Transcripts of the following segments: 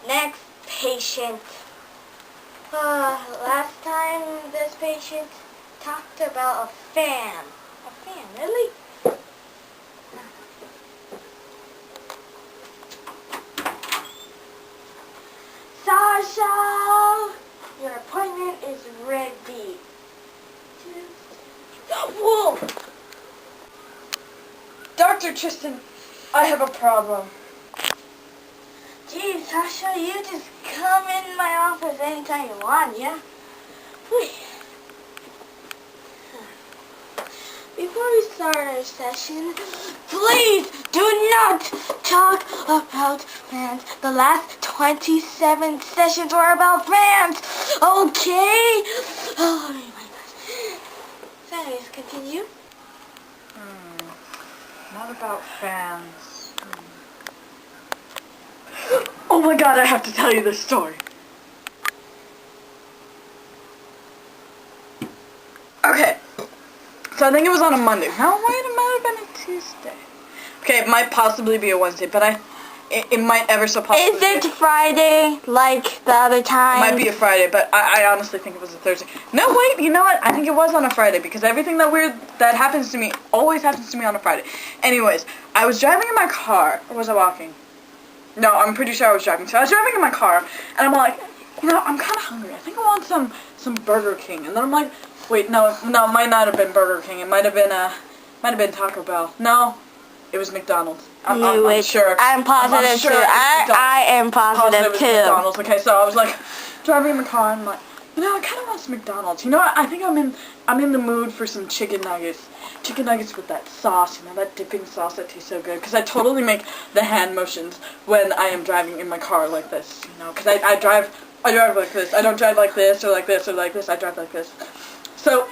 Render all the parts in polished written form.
Next patient. Last time this patient talked about a fan. A fan, really? Sasha! Your appointment is ready. Whoa! Dr. Tristan, I have a problem. Gee, Sasha, you just come in my office anytime you want, yeah? Before we start our session, please do not talk about fans. The last 27 sessions were about fans, okay? Oh my gosh. So anyways, continue. Not about fans. Oh my god, I have to tell you this story. Okay. So I think it was on a Monday. No, wait, it might have been a Tuesday. Okay, it might possibly be a Wednesday, but it might ever so possibly Is it Friday like the other time? It might be a Friday, but I honestly think it was a Thursday. No, wait, you know what? I think it was on a Friday because everything that happens to me always happens to me on a Friday. Anyways, I was driving in my car, or was I walking? No, I'm pretty sure I was driving. So I was driving in my car, and I'm like, I'm kind of hungry. I think I want some Burger King. And then I'm like, wait, no, it might not have been Burger King. It might have been Taco Bell. No, it was McDonald's. I'm sure. I'm positive sure too. I am positive it was too. McDonald's. Okay, so I was like driving in the car and I'm like, I kind of want some McDonald's. I think I'm in the mood for some chicken nuggets. Chicken nuggets with that sauce, that dipping sauce that tastes so good. Because I totally make the hand motions when I am driving in my car like this. Because I drive like this. I don't drive like this or like this or like this. I drive like this. So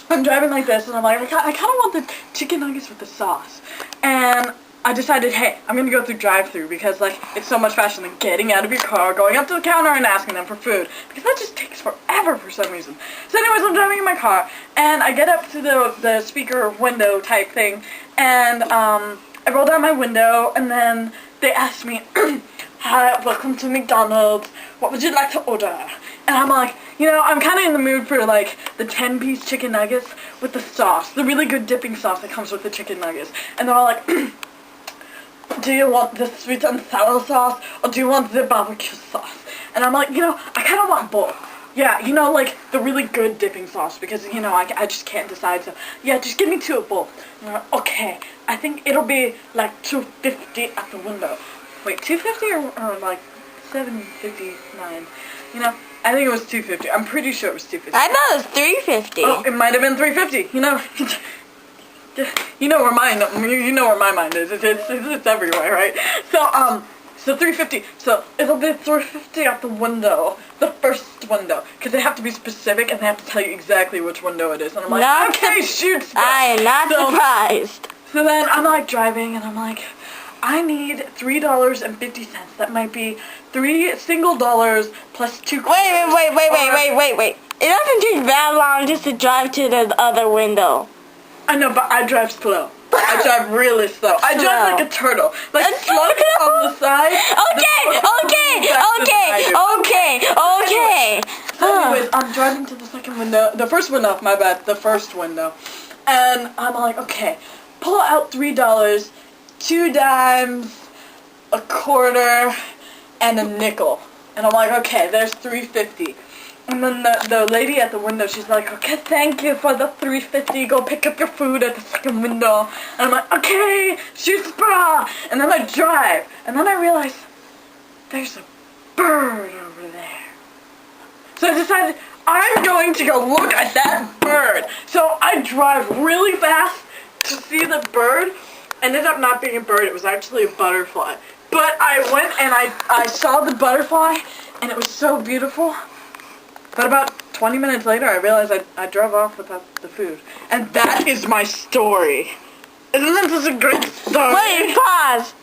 I'm driving like this, and I'm like, I kind of want the chicken nuggets with the sauce. And I decided, hey, I'm going to go through drive-thru because, it's so much faster than getting out of your car, going up to the counter and asking them for food. Because that just takes forever for some reason. So anyways, I'm driving in my car, and I get up to the speaker window type thing, and I roll down my window, and then they ask me, hi, welcome to McDonald's. What would you like to order? And I'm like, I'm kind of in the mood for, the 10-piece chicken nuggets with the sauce. The really good dipping sauce that comes with the chicken nuggets. And they're all like, do you want the sweet and sour sauce, or do you want the barbecue sauce? And I'm like, I kind of want both. Yeah, the really good dipping sauce, because, I just can't decide, so, yeah, just give me two of both. And I'm like, okay, I think it'll be, $2.50 at the window. Wait, $2.50 or $7.59? I think it was $2.50. I'm pretty sure it was $2.50. I thought it was $3.50. Oh, it might have been $3.50. You know where my mind is. It's everywhere, right? So $3.50. So it'll be $3.50 at the window, the first window, because they have to be specific and they have to tell you exactly which window it is. And I'm like, okay, shoot. I am not surprised. So then I'm driving, and I'm like, I need $3.50. That might be $3 single dollars plus $2. Wait. It doesn't take that long just to drive to the other window. I know, but I drive slow. I drive really slow. I drive like a turtle. Slow on the side. Okay. So anyways, I'm driving to the second window. The first window, my bad. The first window. And I'm like, okay, pull out $3, 2 dimes, a quarter, and a nickel. And I'm like, okay, there's $3.50. And then the lady at the window, she's like, okay, thank you for the $3.50. Go pick up your food at the second window. And I'm like, okay, shoot, bra. And then I drive. And then I realize there's a bird over there. So I decided I'm going to go look at that bird. So I drive really fast to see the bird. Ended up not being a bird. It was actually a butterfly. But I went and I saw the butterfly, and it was so beautiful. But about 20 minutes later, I realized I drove off without the food. And that is my story. Isn't this a great story? Wait, pause.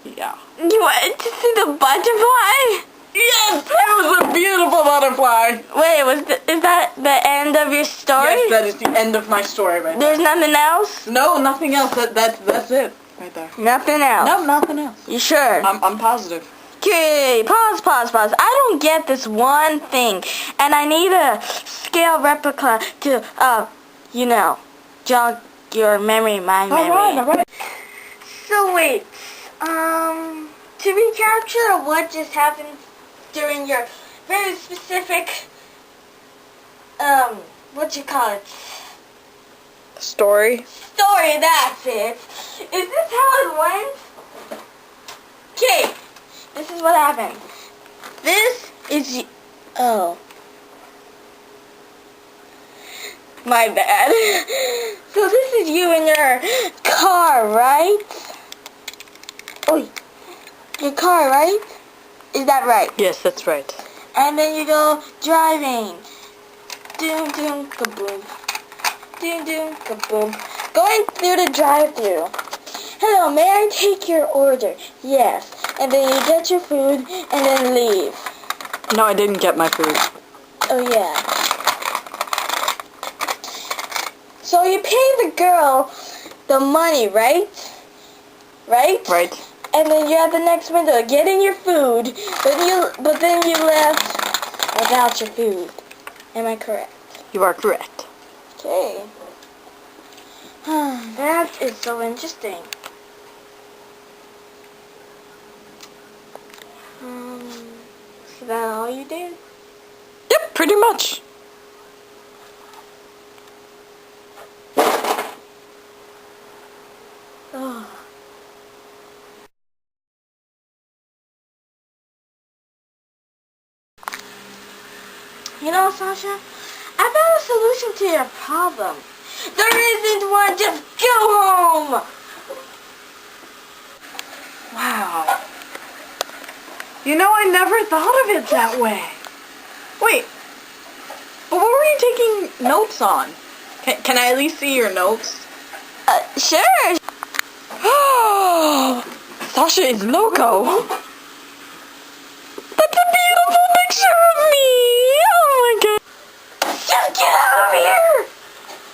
Yeah. You wanted to see the butterfly? Yes, it was a beautiful butterfly. Wait, is that the end of your story? Yes, that is the end of my story right there. There's nothing else? No, nothing else. That's it right there. Nothing else? No, nothing else. You sure? I'm positive. Okay, pause. I don't get this one thing, and I need a scale replica to, jog your memory, my memory. Alright. So wait, to recapture what just happened during your very specific, Story. story, that's it. Is this how it went? Okay, this is what happened. This is oh. My bad. So this is you in your car, right? Oh, your car, right? Is that right? Yes, that's right. And then you go driving. Doom, doom, kaboom. Doom, doom, kaboom. Going through the drive-thru. Hello, may I take your order? Yes. And then you get your food and then leave. No, I didn't get my food. Oh, yeah. So you pay the girl the money, right? Right? Right. And then you're at the next window getting your food, but then you left without your food. Am I correct? You are correct. Okay. That is so interesting. Is that all you did? Yep, pretty much. Oh. You know, Sasha, I found a solution to your problem. There isn't one, just go home! Wow. You know, I never thought of it that way. Wait, but what were you taking notes on? Can I at least see your notes? Sure! Sasha is loco.